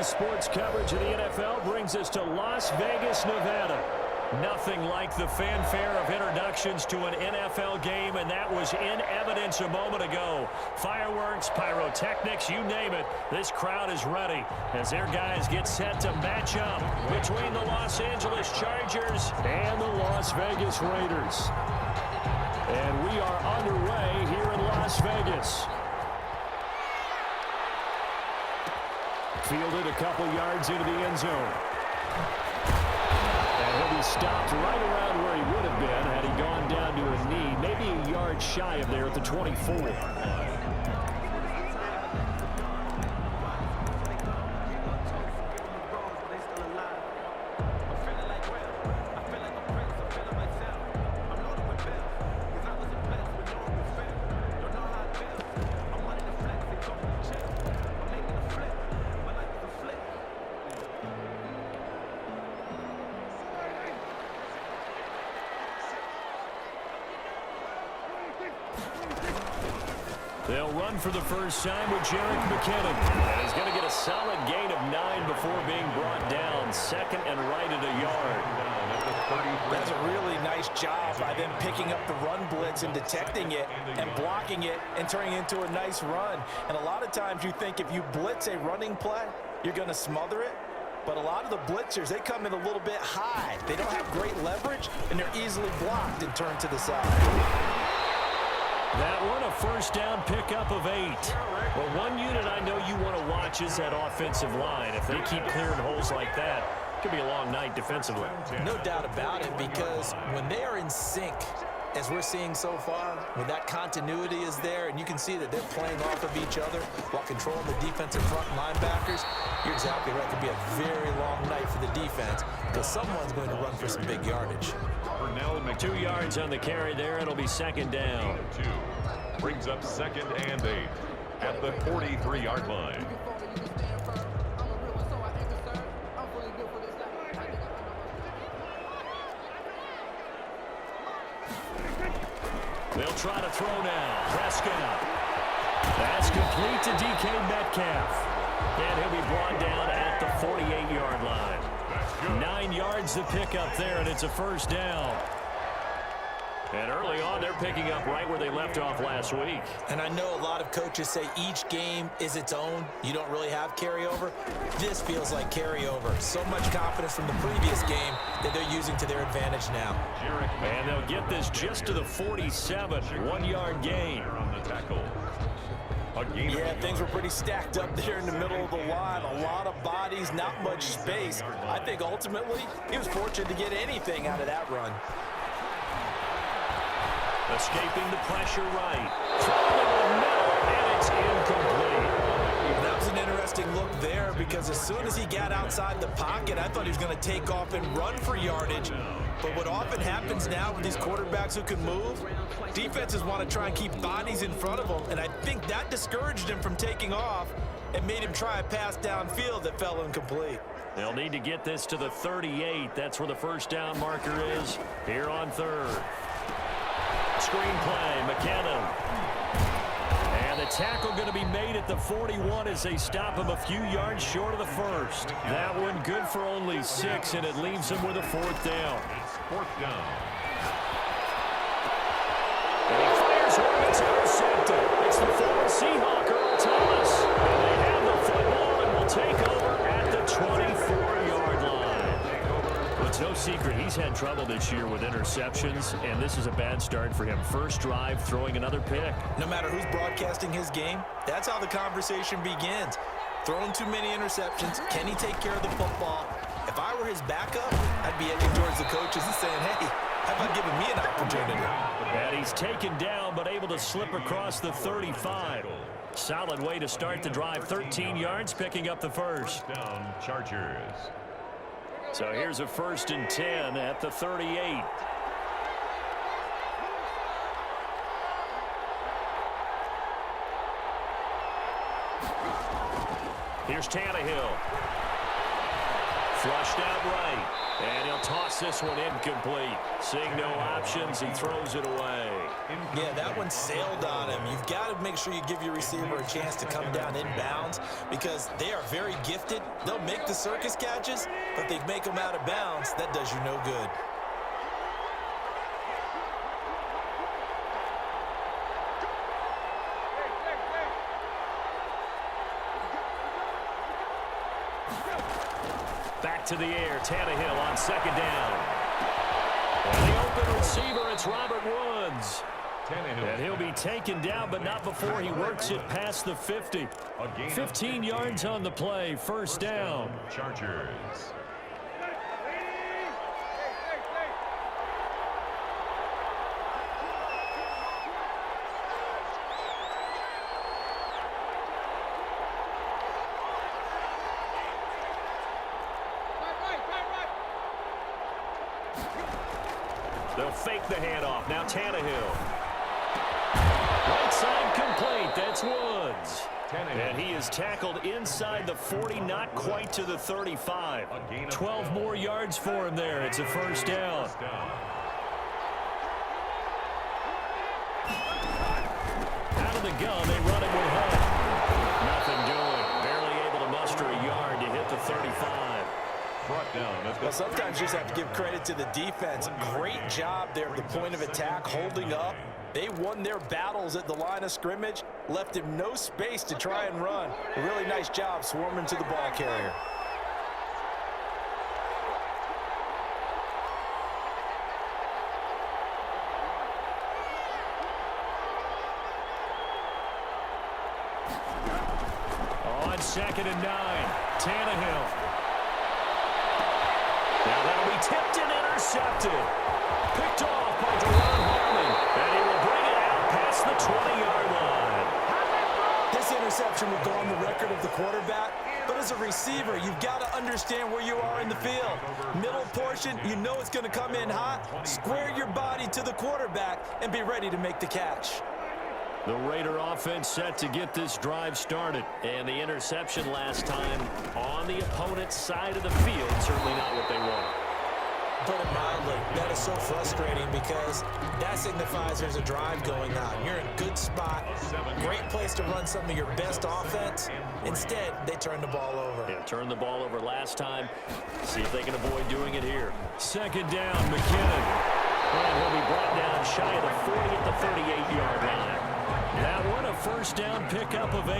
sports coverage of the NFL brings us to Las Vegas, Nevada. Nothing like the fanfare of introductions to an NFL game, and that was in evidence a moment ago. Fireworks, pyrotechnics, you name it. This crowd is ready as their guys get set to match up between the Los Angeles Chargers and the Las Vegas Raiders. And we are underway here in Las Vegas. Fielded a couple yards into the end zone. And he'll be stopped right around where he would have been had he gone down to a knee, maybe a yard shy of there at the 24. They'll run for the first time with Jerick McKinnon. And he's going to get a solid gain of 9 before being brought down. Second and right at a yard. That's a really nice job by them picking up the run blitz and detecting it and blocking it and turning it into a nice run. And a lot of times you think if you blitz a running play, you're going to smother it. But a lot of the blitzers, they come in a little bit high. They don't have great leverage, and they're easily blocked and turned to the side. That one, a first down pickup of 8. Well, one unit I know you want to watch is that offensive line. If they keep clearing holes like that, it could be a long night defensively. No doubt about it, because when they are in sync, as we're seeing so far, when that continuity is there, and you can see that they're playing off of each other while controlling the defensive front linebackers, you're exactly right. It could be a very long night for the defense because someone's going to run for some big yardage. 2 yards on the carry there. It'll be second down. Brings up second and 8 at the 43-yard line. They'll try to throw now. Prescott. That's complete to DK Metcalf. And he'll be brought down at the 48-yard line. 9 yards to pick up there, and it's a first down. And early on, they're picking up right where they left off last week. And I know a lot of coaches say each game is its own. You don't really have carryover. This feels like carryover. So much confidence from the previous game that they're using to their advantage now. And they'll get this just to the 47. 1-yard gain. Yeah, things were pretty stacked up there in the middle of the line. A lot of bodies, not much space. I think ultimately he was fortunate to get anything out of that run. Escaping the pressure right. Throwing in the middle, and it's incomplete. That was an interesting look there because as soon as he got outside the pocket, I thought he was going to take off and run for yardage. But what often happens now with these quarterbacks who can move, defenses want to try and keep bodies in front of them, and I think that discouraged him from taking off and made him try a pass downfield that fell incomplete. They'll need to get this to the 38. That's where the first down marker is here on third. Screen play, McKinnon. And the tackle going to be made at the 41 as they stop him a few yards short of the first. That one good for only 6, and it leaves him with a fourth down. Fourth down. And he fires one that's intercepted. It's the former Seahawk, Earl Thomas. And they have the football and will take over at the 24-yard line. It's no secret he's had trouble this year with interceptions, and this is a bad start for him. First drive, throwing another pick. No matter who's broadcasting his game, that's how the conversation begins. Throwing too many interceptions, can he take care of the football? If I were his backup, I'd be edging towards the coaches and saying, hey, how about giving me an opportunity? And he's taken down, but able to slip across the 35. Solid way to start the drive. 13 yards, picking up the first. Down, Chargers. So here's a 1st and 10 at the 38. Here's Tannehill. Flushed out right. And he'll toss this one incomplete. Seeing no options, he throws it away. Yeah, that one sailed on him. You've got to make sure you give your receiver a chance to come down inbounds because they are very gifted. They'll make the circus catches, but they make them out of bounds. That does you no good. Back to the air, Tannehill on second down. And the open receiver, it's Robert Woods. And he'll be taken down, but not before he works it past the 50. 15 yards on the play, first down. Chargers. They'll fake the handoff. Now Tannehill. Right side complete. That's Woods. And he is tackled inside the 40, not quite to the 35. 12 more yards for him there. It's a first down. Out of the gun, they run it with Hunt. Nothing doing. Barely able to muster a yard to hit the 35. Well, sometimes you just have to give credit to the defense. Great job there at the point of attack, holding up. They won their battles at the line of scrimmage, left him no space to try and run. A really nice job swarming to the ball carrier. On 2nd and 9, Tannehill. Now that'll be tipped and intercepted. Picked off by Deron Harmon. And he will bring it out past the 20-yard line. This interception will go on the record of the quarterback, but as a receiver, you've got to understand where you are in the field. Middle portion, you know it's going to come in hot. Square your body to the quarterback and be ready to make the catch. The Raider offense set to get this drive started. And the interception last time on the opponent's side of the field. Certainly not what they want. Put it mildly, that is so frustrating because that signifies there's a drive going on. You're in a good spot, great place to run some of your best offense. Instead, they turn the ball over. Yeah, turned the ball over last time. See if they can avoid doing it here. 2nd down, McKinnon. And he'll be brought down shy of the 40 at the 38-yard line. That one a first down pickup of 8.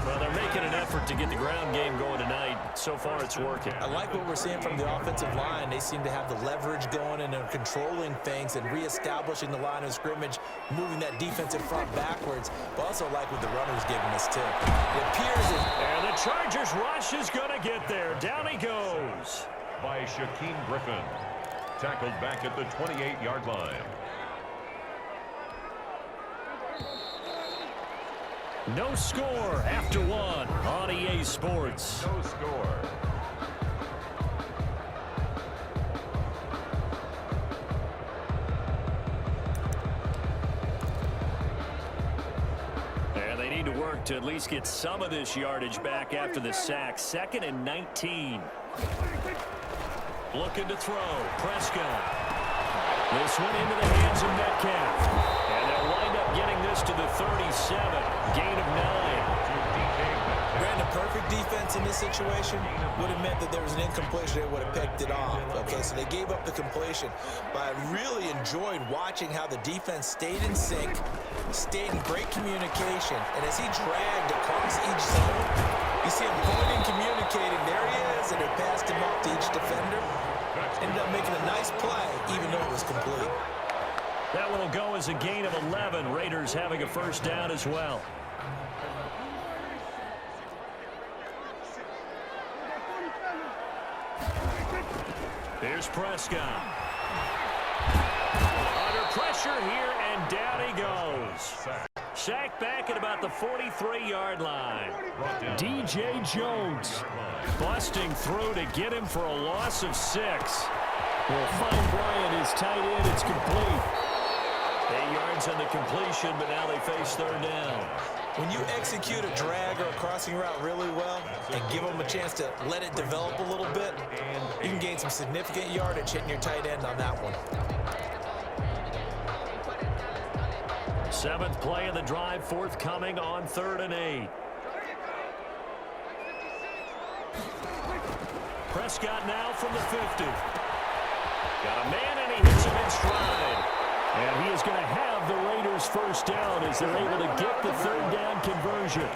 Well, they're making an effort to get the ground game going tonight. So far, it's working. I like what we're seeing from the offensive line. They seem to have the leverage going and they're controlling things and reestablishing the line of scrimmage, moving that defensive front backwards. But also like what the runner's giving us, too. It appears as... And the Chargers rush is going to get there. Down he goes. By Shaquem Griffin. Tackled back at the 28-yard line. No score after one on EA Sports. No score. And they need to work to at least get some of this yardage back after the sack. 2nd and 19. Looking to throw. Prescott. This one into the hands of Metcalf. And they'll wind up getting this to the 37. Gain of 9. Brandon, perfect defense in this situation would have meant that there was an incompletion. They would have picked it off. Okay, so they gave up the completion. But I really enjoyed watching how the defense stayed in sync, stayed in great communication. And as he dragged across each zone, you see him pointing, communicating. There he is, and they passed him off to each defender. Ended up making a nice play, even though it was complete. That one will go as a gain of 11. Raiders having a first down as well. Here's Prescott. Under pressure here, and down he goes. Sacked back at about the 43-yard line. DJ Jones busting through to get him for a loss of 6. Will find Bryant, his tight end. It's complete. 8 yards on the completion, but now they face 3rd down. When you execute a drag or a crossing route really well and give them a chance to let it develop a little bit, you can gain some significant yardage hitting your tight end on that one. 7th play of the drive forthcoming on 3rd and 8. Prescott now from the 50. Got a man, and he hits him in stride. And he is going to have the Raiders first down as they're able to get the 3rd down conversion.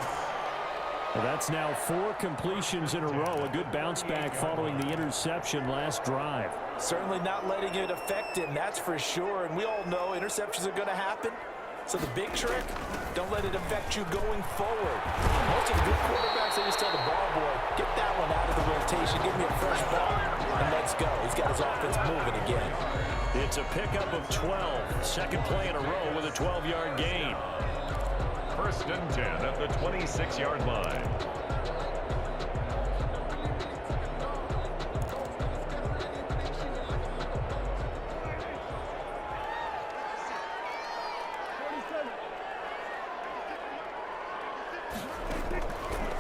Well, that's now 4 completions in a row. A good bounce back following the interception last drive. Certainly not letting it affect him, that's for sure. And we all know interceptions are going to happen. So the big trick, don't let it affect you going forward. Most of the good quarterbacks, they just tell the ball boy, get that one out of the rotation, give me a fresh ball, and let's go. He's got his offense moving again. It's a pickup of 12. Second play in a row with a 12-yard gain. 1st and 10 at the 26-yard line.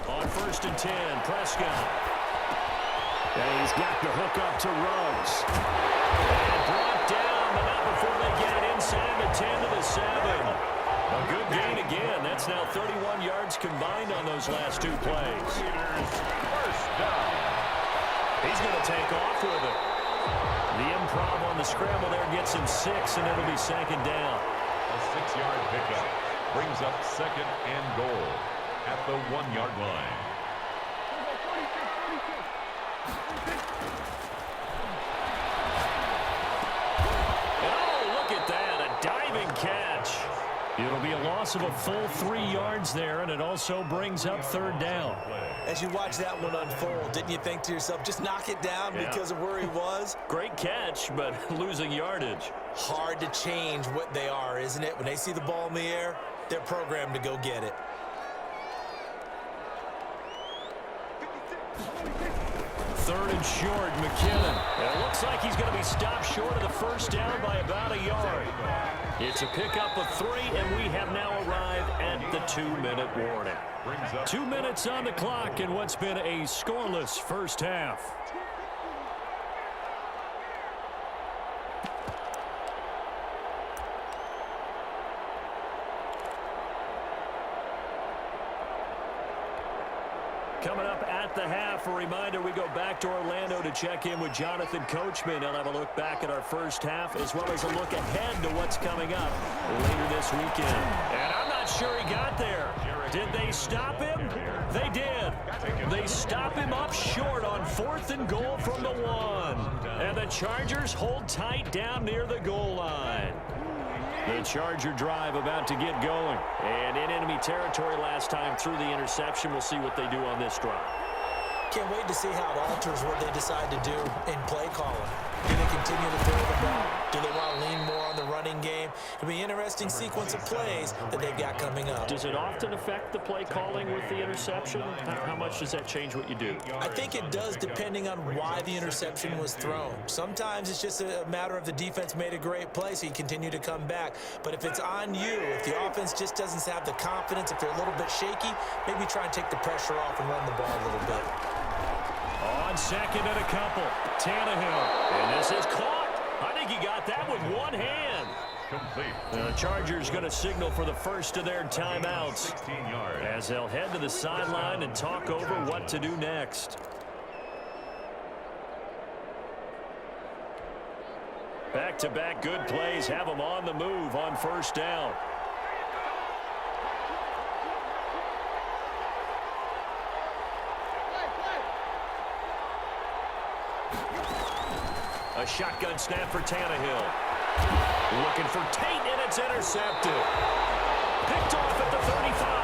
On 1st and 10, Prescott. And he's got the hook up to Ruggs. And brought down, but not before they get it inside the 10 to the 7. A good gain again. That's now 31 yards combined on those last 2 plays. First down. He's going to take off with it. The improv on the scramble there gets him 6, and it'll be 2nd down. A 6-yard pickup brings up 2nd and goal at the 1-yard line. Catch. It'll be a loss of a full 3 yards there, and it also brings up 3rd down. As you watch that one unfold, didn't you think to yourself, just knock it down because of where he was? Great catch, but losing yardage. Hard to change what they are, isn't it? When they see the ball in the air, they're programmed to go get it. Third and short, McKinnon. And it looks like he's going to be stopped short of the first down by about a yard. It's a pickup of 3, and we have now arrived at the 2-minute warning. 2 minutes on the clock in what's been a scoreless first half. Coming up at the half, a reminder, we go back to Orlando to check in with Jonathan Coachman. He'll have a look back at our first half as well as a look ahead to what's coming up later this weekend. And I'm not sure he got there. Did they stop him? They did. They stop him up short on 4th and goal from the 1. And the Chargers hold tight down near the goal line. The Charger drive about to get going. And in enemy territory last time through the interception. We'll see what they do on this drive. Can't wait to see how it alters what they decide to do in play calling. Do they continue to throw the ball? Do they want to lean more on the running game? It'll be an interesting sequence of plays that they've got coming up. Does it often affect the play calling with the interception? How much does that change what you do? I think it does depending on why the interception was thrown. Sometimes it's just a matter of the defense made a great play, so you continue to come back. But if it's on you, if the offense just doesn't have the confidence, if they're a little bit shaky, maybe try and take the pressure off and run the ball a little bit. On 2nd and a couple, Tannehill. And this is caught. I think he got that with one hand. Complete. The Chargers going to signal for the first of their timeouts 16 yards. as they'll head to the sideline and talk over what to do next. Back-to-back good plays have them on the move on first down. A shotgun snap for Tannehill. Looking for Tate, and it's intercepted. Picked off at the 35.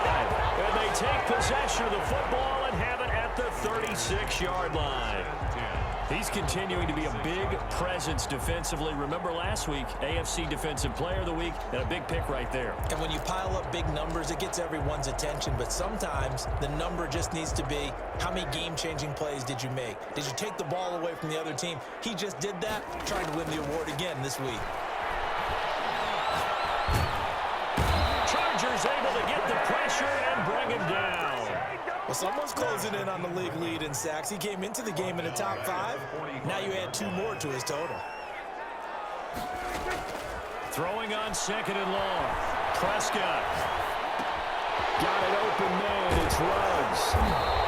And they take possession of the football and have it at the 36-yard line. He's continuing to be a big presence defensively. Remember last week, AFC Defensive Player of the Week, and a big pick right there. And when you pile up big numbers, it gets everyone's attention. But sometimes the number just needs to be, how many game-changing plays did you make? Did you take the ball away from the other team? He just did that, trying to win the award again this week. Chargers able to get the pressure bring him down. Well, someone's closing in on the league lead in sacks. He came into the game in the top 5. Now you add 2 more to his total. Throwing on 2nd and long. Prescott. Got it open man. It's Ruggs.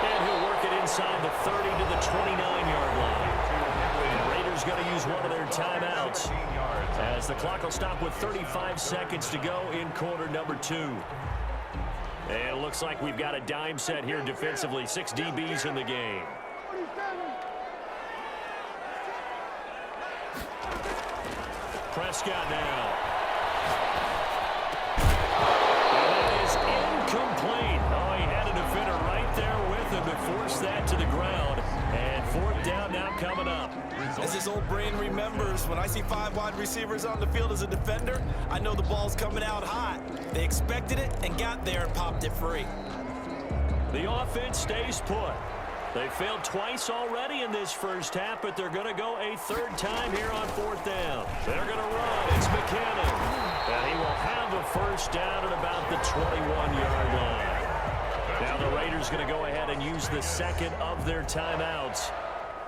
And he'll work it inside the 30 to the 29-yard line. The Raiders going to use one of their timeouts as the clock will stop with 35 seconds to go in quarter number 2. And it looks like we've got a dime set here defensively. 6 DBs in the game. Prescott now. And that is incomplete. Oh, he had a defender right there with him to force that to the ground. And 4th down now coming up. As his old brain remembers, when I see 5 wide receivers on the field as a defender, I know the ball's coming out hot. They expected it and got there and popped it free. The offense stays put. They failed twice already in this first half, but they're going to go a 3rd time here on 4th down. They're going to run. It's McKinnon. And he will have a 1st down at about the 21-yard line. Now the Raiders going to go ahead and use the 2nd of their timeouts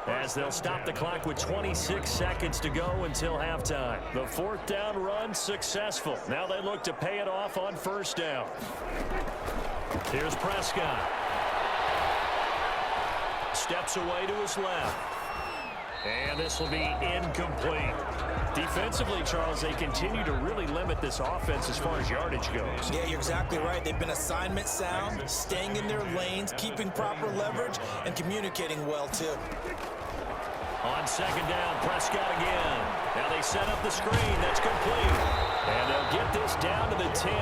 as they'll stop the clock with 26 seconds to go until halftime. The 4th down run successful. Now they look to pay it off on 1st down. Here's Prescott. Steps away to his left. And this will be incomplete. Defensively, Charles, they continue to really limit this offense as far as yardage goes. Yeah, you're exactly right. They've been assignment sound, staying in their lanes, keeping proper leverage, and communicating well, too. On 2nd down, Prescott again. Now they set up the screen. That's complete. And they'll get this down to the 10.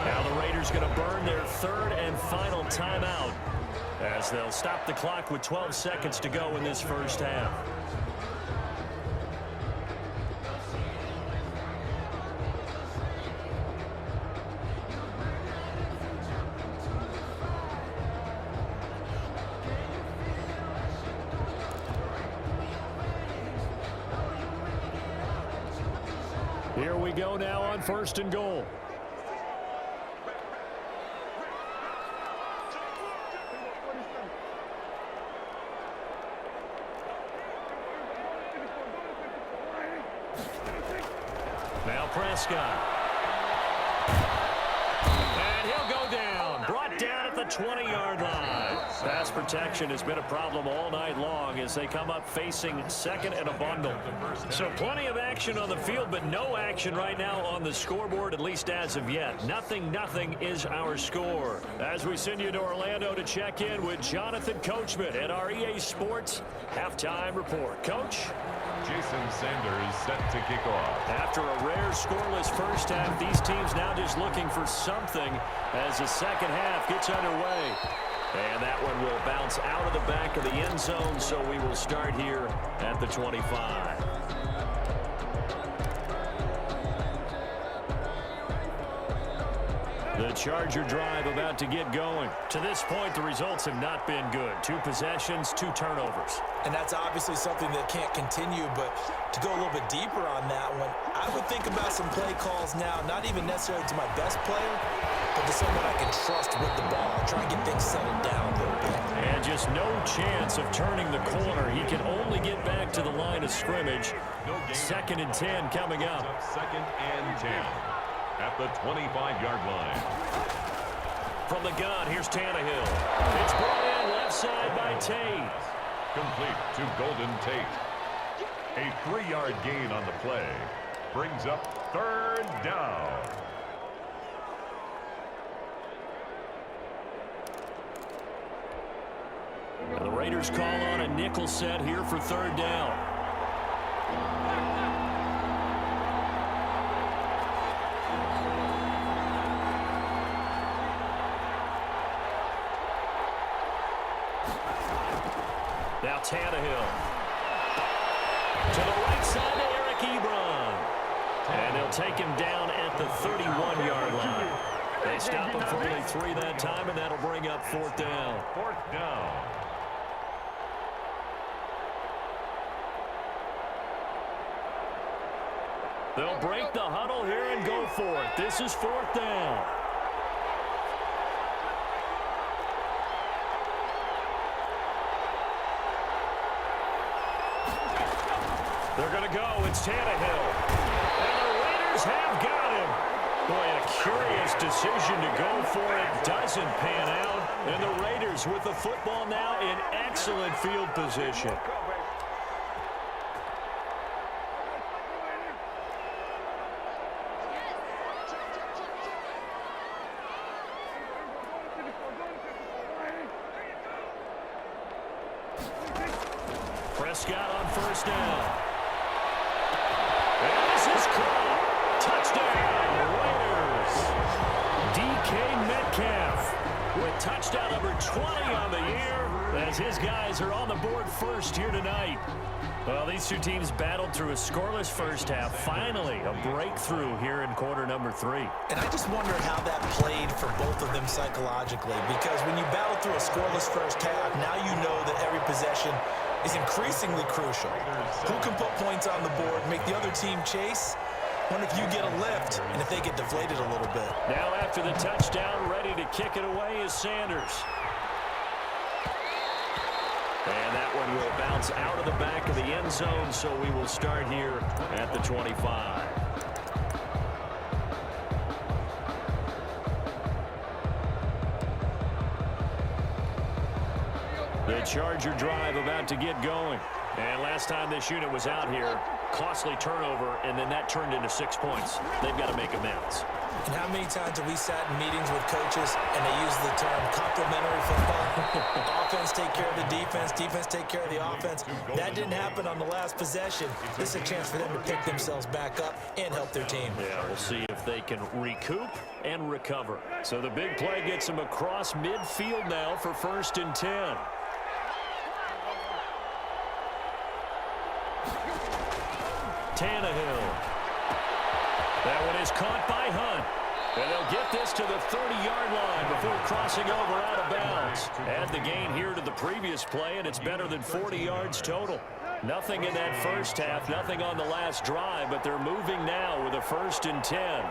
Now the Raiders going to burn their 3rd and final timeout as they'll stop the clock with 12 seconds to go in this first half. Here we go now on 1st and goal. Now Prescott. And he'll go down. Brought down at the 20-yard line. Pass protection has been a problem all night long as they come up facing 2nd and a bundle. So plenty of action on the field, but no action right now on the scoreboard, at least as of yet. Nothing is our score. As we send you to Orlando to check in with Jonathan Coachman at our EA Sports Halftime Report. Coach? Jason Sanders set to kick off. After a rare scoreless first half, these teams now just looking for something as the second half gets underway. And that one will bounce out of the back of the end zone, so we will start here at the 25. The Charger drive about to get going. To this point, the results have not been good. 2 possessions, 2 turnovers. And that's obviously something that can't continue, but to go a little bit deeper on that one, I would think about some play calls now, not even necessarily to my best player, but to someone I can trust with the ball. Try and get things settled down a little bit. And just no chance of turning the corner. He can only get back to the line of scrimmage. 2nd and 10 coming up. 2nd and 10 at the 25-yard line. From the gun, here's Tannehill. It's brought in left side by Tate. Complete to Golden Tate. A 3-yard gain on the play. Brings up 3rd down. The Raiders call on a nickel set here for 3rd down. Now Tannehill. To the right side to Eric Ebron. And they'll take him down at the 31-yard line. They stop him for only 3 that time, and that'll bring up 4th down. 4th down. They'll break the huddle here and go for it. This is 4th down. go. It's Tannehill. And the Raiders have got him. Boy, a curious decision to go for it. Doesn't pan out. And the Raiders with the football now in excellent field position. Prescott on first down. And this is caught. Touchdown, Raiders. DK Metcalf with touchdown number 20 on the year as his guys are on the board first here tonight. Well, these two teams battled through a scoreless first half. Finally, a breakthrough here in quarter number 3. And I just wonder how that played for both of them psychologically, because when you battle through a scoreless first half, now you know that every possession is increasingly crucial. Who can put points on the board, make the other team chase? Wonder if you get a lift and if they get deflated a little bit. Now after the touchdown, ready to kick it away is Sanders. And that one will bounce out of the back of the end zone, so we will start here at the 25. The Charger drive about to get going. And last time this unit was out here, costly turnover, and then that turned into 6 points. They've got to make amends. And how many times have we sat in meetings with coaches and they use the term complementary football? Offense take care of the defense, defense take care of the offense. That didn't happen on the last possession. This is a chance for them to pick themselves back up and help their team. Yeah, we'll see if they can recoup and recover. So the big play gets them across midfield now for 1st and 10. Tannehill. That one is caught by Hunt. And they'll get this to the 30-yard line before crossing over out of bounds. Add the gain here to the previous play, and it's better than 40 yards total. Nothing in that first half, nothing on the last drive, but they're moving now with a 1st and 10.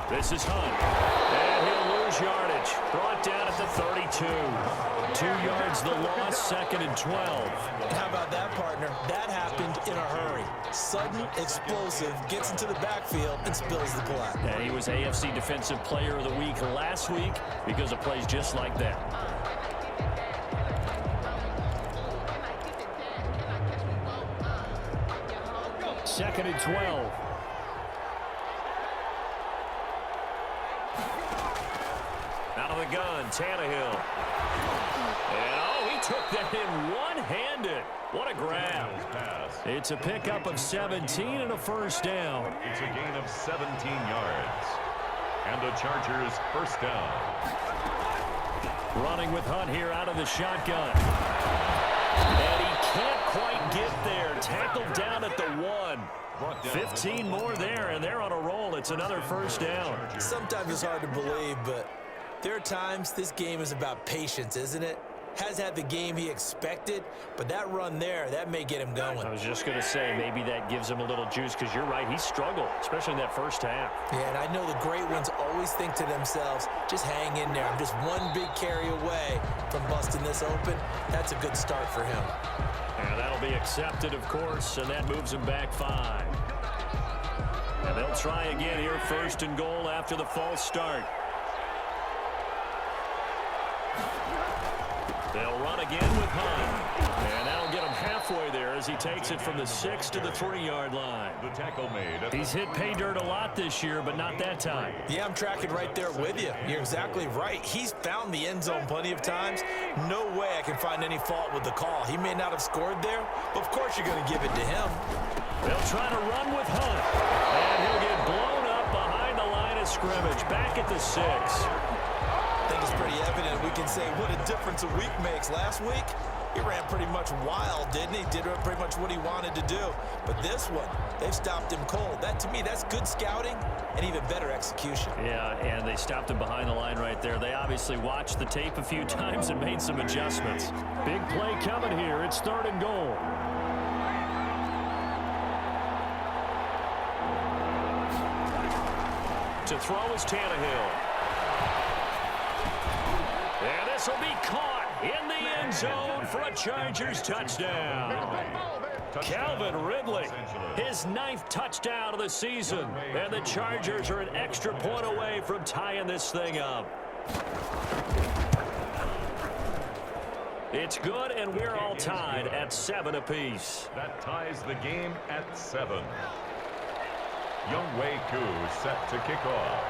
This is Hunt. And he'll lose yardage. Brought down at the 32. 2 yards the loss, 2nd and 12. And how about that, partner? That happened in a hurry. Sudden, explosive, gets into the backfield and spills the play. Yeah, he was AFC Defensive Player of the Week last week because of plays just like that. Second and 12. Out of the gun, Tannehill. And, oh, he took that in one-handed. What a grab. It's a pickup of 17 and a 1st down. It's a gain of 17 yards. And the Chargers 1st down. Running with Hunt here out of the shotgun. And he can't quite get there. Tackled down at the 1. 15 more there, and they're on a roll. It's another 1st down. Sometimes it's hard to believe, but there are times this game is about patience, isn't it? Has had the game he expected, but that run there, that may get him going. I was just going to say, maybe that gives him a little juice, because you're right, he struggled, especially in that first half. Yeah, and I know the great ones always think to themselves, just hang in there. I'm just one big carry away from busting this open. That's a good start for him. And that'll be accepted, of course, and that moves him back 5. And they'll try again here, 1st and goal after the false start. They'll run again with Hunt. And that'll get him halfway there as he takes it from the 6 to the 3-yard line. The tackle made. He's hit pay dirt a lot this year, but not that time. Yeah, I'm tracking right there with you. You're exactly right. He's found the end zone plenty of times. No way I can find any fault with the call. He may not have scored there, but of course you're going to give it to him. They'll try to run with Hunt. And he'll get blown up behind the line of scrimmage. Back at the 6. I think it's pretty evident we can say what a difference a week makes. Last week, he ran pretty much wild, didn't he? Did pretty much what he wanted to do. But this one, they've stopped him cold. That, to me, that's good scouting and even better execution. Yeah, and they stopped him behind the line right there. They obviously watched the tape a few times and made some adjustments. Big play coming here. It's 3rd and goal. To throw is Tannehill. And this will be caught in the end zone for a Chargers touchdown. Calvin Ridley, his 9th touchdown of the season. And the Chargers are an extra point away from tying this thing up. It's good, and we're all tied at 7 apiece. That ties the game at 7. Younghoe Koo set to kick off.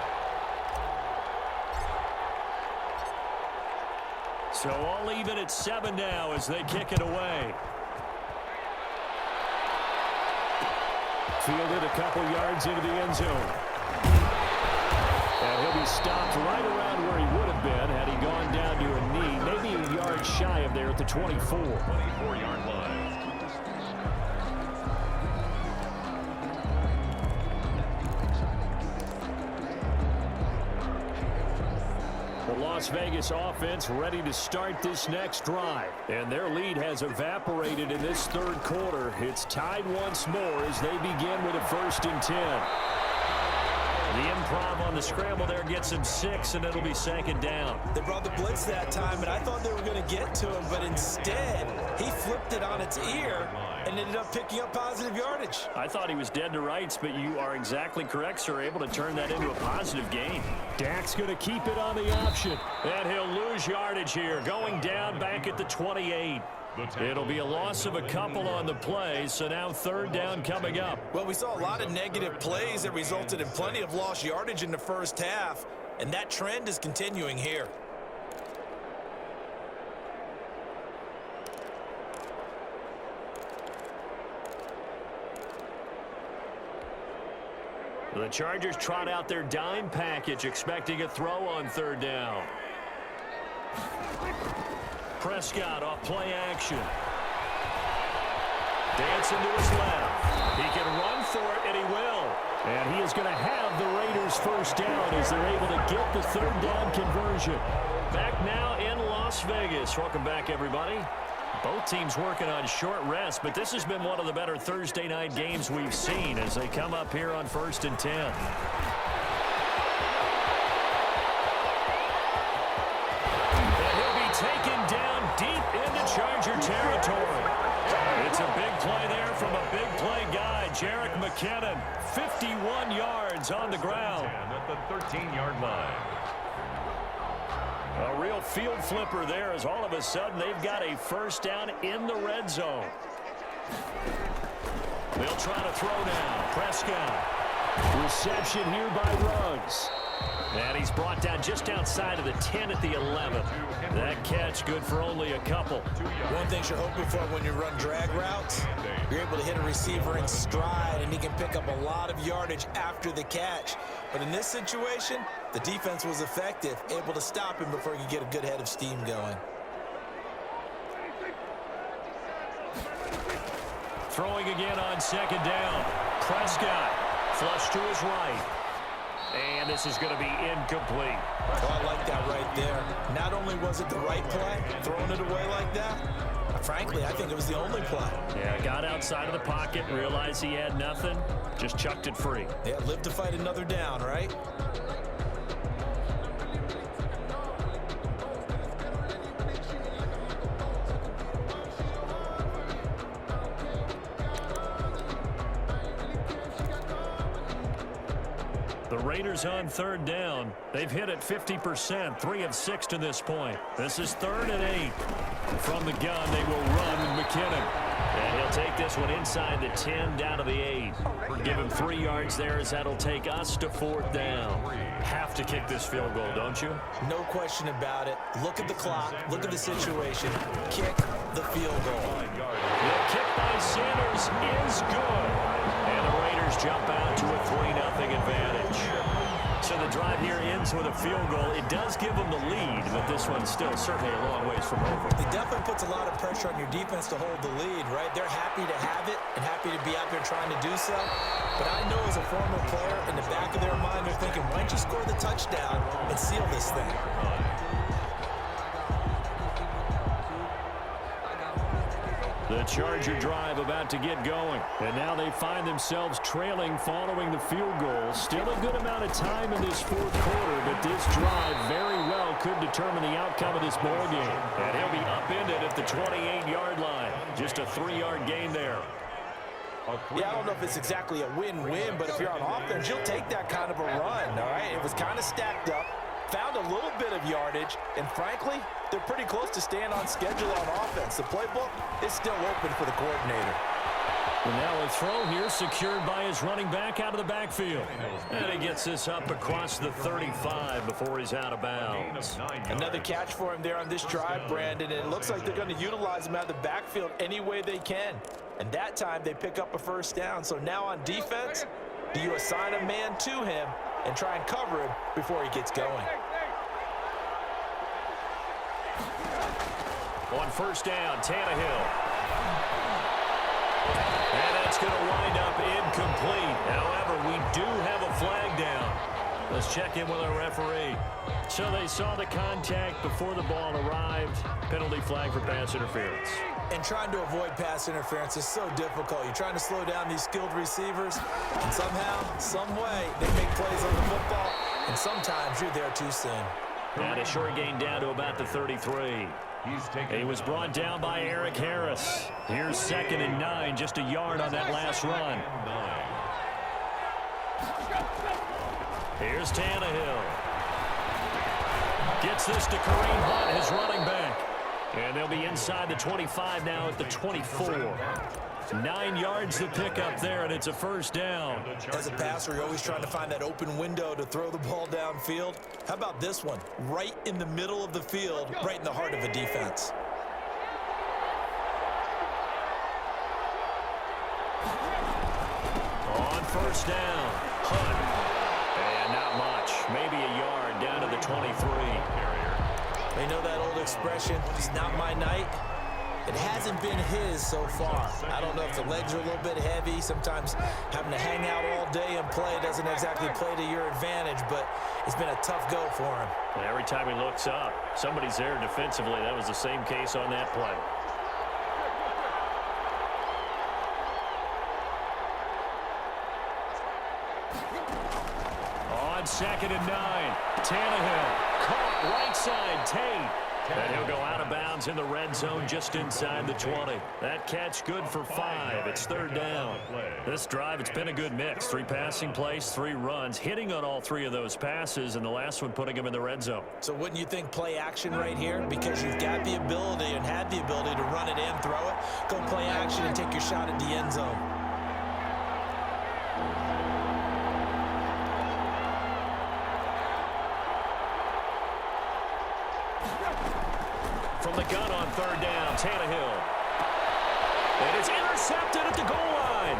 So all even at 7 now as they kick it away. Fielded a couple yards into the end zone. And he'll be stopped right around where he would have been had he gone down to a knee, maybe a yard shy of there at the 24. 24-yard line. The Las Vegas offense ready to start this next drive. And their lead has evaporated in this third quarter. It's tied once more as they begin with a 1st and 10. The improv on the scramble there gets him 6, and it'll be 2nd down. They brought the blitz that time, and I thought they were going to get to him, but instead, he flipped it on its ear and ended up picking up positive yardage. I thought he was dead to rights, but you are exactly correct, sir. Able to turn that into a positive gain. Dak's going to keep it on the option, and he'll lose yardage here, going down back at the 28. It'll be a loss of a couple on the play, so now 3rd down coming up. Well, we saw a lot of negative plays that resulted in plenty of lost yardage in the first half, and that trend is continuing here. The Chargers trot out their dime package, expecting a throw on 3rd down. Prescott off play action. Dancing to his left. He can run for it, and he will. And he is going to have the Raiders 1st down as they're able to get the 3rd down conversion. Back now in Las Vegas. Welcome back, everybody. Both teams working on short rest, but this has been one of the better Thursday night games we've seen as they come up here on 1st and 10. Taken down deep into Charger territory. It's a big play there from a big play guy, Jerick McKinnon. 51 yards on the ground. At the 13-yard line. A real field flipper there as all of a sudden they've got a 1st down in the red zone. They'll try to throw now. Prescott. Reception here by Ruggs. And he's brought down just outside of the 10 at the 11. That catch good for only a couple. One thing you're hoping for when you run drag routes, you're able to hit a receiver in stride, and he can pick up a lot of yardage after the catch. But in this situation, the defense was effective, able to stop him before he could get a good head of steam going. Throwing again on 2nd down. Prescott flush to his right. And this is going to be incomplete. Oh, I like that right there. Not only was it the right play, throwing it away like that, frankly, I think it was the only play. Yeah, got outside of the pocket, realized he had nothing, just chucked it free. Yeah, live to fight another down, right? The Raiders on 3rd down. They've hit it 50%, 3 of 6 to this point. This is 3rd and 8. From the gun, they will run with McKinnon. And he'll take this one inside the 10 down to the 8. Give him 3 yards there as that'll take us to 4th down. Have to kick this field goal, don't you? No question about it. Look at the clock. Look at the situation. Kick the field goal. The kick by Sanders is good. And the Raiders jump out to a 3-0 advantage. So the drive here ends with a field goal. It does give them the lead, but this one's still certainly a long ways from over. It definitely puts a lot of pressure on your defense to hold the lead, right? They're happy to have it and happy to be out there trying to do so. But I know as a former player, in the back of their mind, they're thinking, why don't you score the touchdown and seal this thing? The Charger drive about to get going. And now they find themselves trailing following the field goal. Still a good amount of time in this 4th quarter, but this drive very well could determine the outcome of this ball game. And he'll be upended at the 28-yard line. Just a 3-yard gain there. Yeah, I don't know if it's exactly a win-win, but if you're on offense, you'll take that kind of a run, all right? It was kind of stacked up, found a little bit of yardage, and frankly, they're pretty close to staying on schedule on offense. The playbook is still open for the coordinator. And now a throw here secured by his running back out of the backfield. And he gets this up across the 35 before he's out of bounds. Another catch for him there on this drive, Brandon, and it looks like they're going to utilize him out of the backfield any way they can. And that time they pick up a first down. So now on defense, do you assign a man to him and try and cover him before he gets going? On first down, Tannehill. And that's going to wind up incomplete. However, we do have a flag down. Let's check in with our referee. So they saw the contact before the ball arrived. Penalty flag for pass interference. And trying to avoid pass interference is so difficult. You're trying to slow down these skilled receivers, and somehow, some way, they make plays on the football, and sometimes you're there too soon. And a short gain down to about the 33. He was brought down by Eric Harris. Here's 2nd and 9, just a yard on that last run. Here's Tannehill. Gets this to Kareem Hunt, his running back. And they'll be inside the 25 now at the 24. 9 yards to pick up there, and it's a first down. As a passer, you're always trying to find that open window to throw the ball downfield. How about this one? Right in the middle of the field, right in the heart of a defense. On first down, Hunt. And not much, maybe a yard down to the 23. They know that old expression, it's not my night. It hasn't been his so far. I don't know if the legs are a little bit heavy. Sometimes having to hang out all day and play doesn't exactly play to your advantage, but it's been a tough go for him. And every time he looks up, somebody's there defensively. That was the same case on that play. On 2nd and 9, Tannehill caught right side, Tate. And he'll go out of bounds in the red zone just inside the 20. That catch good for 5. It's 3rd down. This drive, it's been a good mix. 3 passing plays, 3 runs, hitting on all 3 of those passes, and the last one putting him in the red zone. So wouldn't you think play action right here? Because you've got the ability and had the ability to run it and throw it. Go play action and take your shot at the end zone. From the gun on 3rd down, Tannehill. And it's intercepted at the goal line.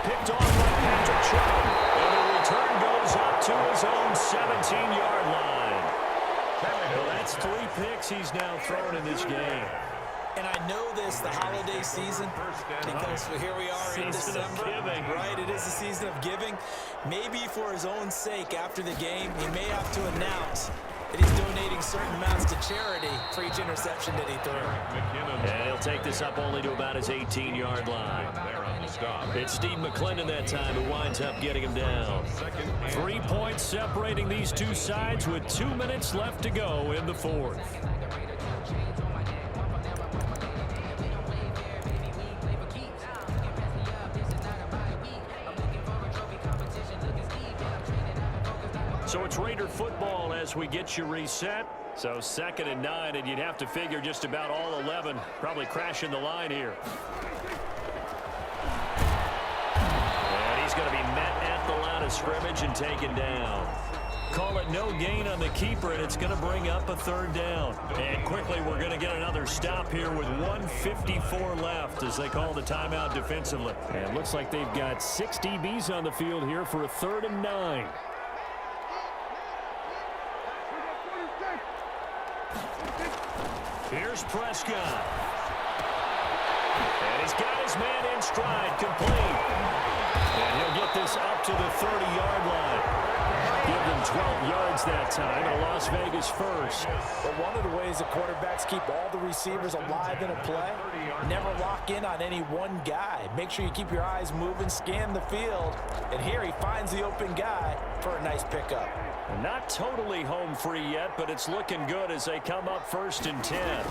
Picked off by Patrick Chung. And the return goes up to his own 17-yard line. Well, that's 3 picks he's now thrown in this game. And I know this, the holiday season, because here we are in December, right? It is the season of giving. Maybe for his own sake after the game, he may have to announce that he's donating certain amounts to charity for each interception that he threw. And he'll take this up only to about his 18-yard line. It's Steve McClendon that time who winds up getting him down. 3 points separating these two sides with 2 minutes left to go in the 4th. So it's Raider football as we get you reset. So 2nd and 9, and you'd have to figure just about all 11 probably crashing the line here. And he's going to be met at the line of scrimmage and taken down. Call it no gain on the keeper, and it's going to bring up a 3rd down. And quickly, we're going to get another stop here with 1:54 left as they call the timeout defensively. And it looks like they've got 6 DBs on the field here for a 3rd and 9. Here's Prescott. And he's got his man in stride, complete. And he'll get this up to the 30-yard line. Give them 12 yards that time, and a Las Vegas first. But one of the ways that quarterbacks keep all the receivers alive in a play, never lock in on any one guy. Make sure you keep your eyes moving, scan the field. And here he finds the open guy for a nice pickup. Not totally home free yet, but it's looking good as they come up 1st and 10.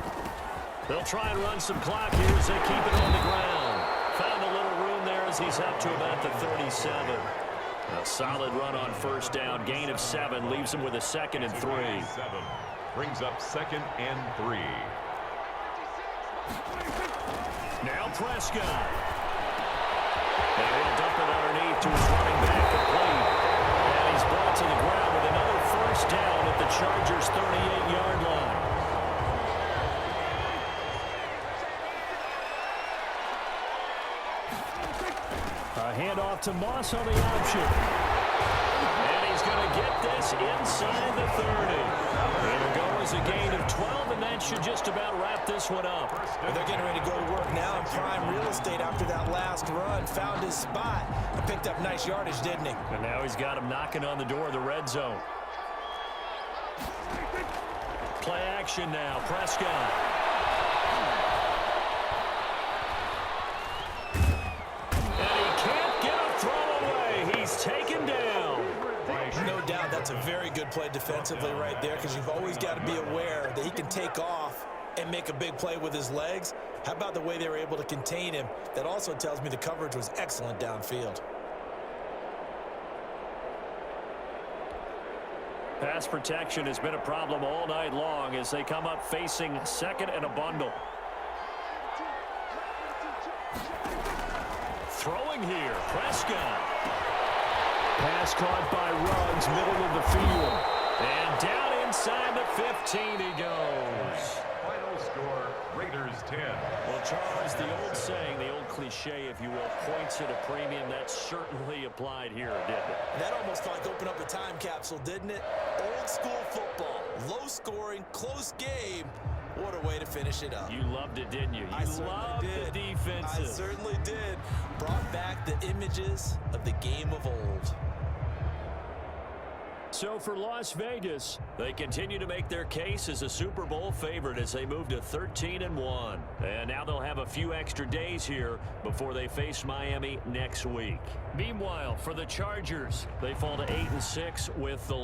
They'll try and run some clock here as they keep it on the ground. Found a little room there scores. He's up to about the 37. A solid run on first down. Gain of 7 leaves him with a 2nd and 3. 7 brings up 2nd and 3. Now Prescott. And he'll dump it underneath to his running back complete. And he's brought to the ground with another first down at the Chargers' 38-yard line. A handoff to Moss on the option. And he's going to get this inside the 30. It'll go as a gain of 12, and that should just about wrap this one up. Well, they're getting ready to go to work now in prime real estate after that last run. Found his spot and picked up nice yardage, didn't he? And now he's got him knocking on the door of the red zone. Play action now. Prescott. Taken down. No doubt that's a very good play defensively right there, because you've always got to be aware that he can take off and make a big play with his legs. How about the way they were able to contain him? That also tells me the coverage was excellent downfield. Pass protection has been a problem all night long as they come up facing 2nd and a bundle. Throwing here, Prescott. Pass caught by Ruggs, middle of the field. And down inside the 15 he goes. Final score, Raiders 10. Well, Charles, the old saying, the old cliche, if you will, points at a premium, that certainly applied here, didn't it? That almost like opened up a time capsule, didn't it? Old school football, low scoring, close game. What a way to finish it up. You loved it, didn't you? I loved the defenses. I certainly did. Brought back the images of the game of old. So for Las Vegas, they continue to make their case as a Super Bowl favorite as they move to 13-1. And now they'll have a few extra days here before they face Miami next week. Meanwhile, for the Chargers, they fall to 8-6 with the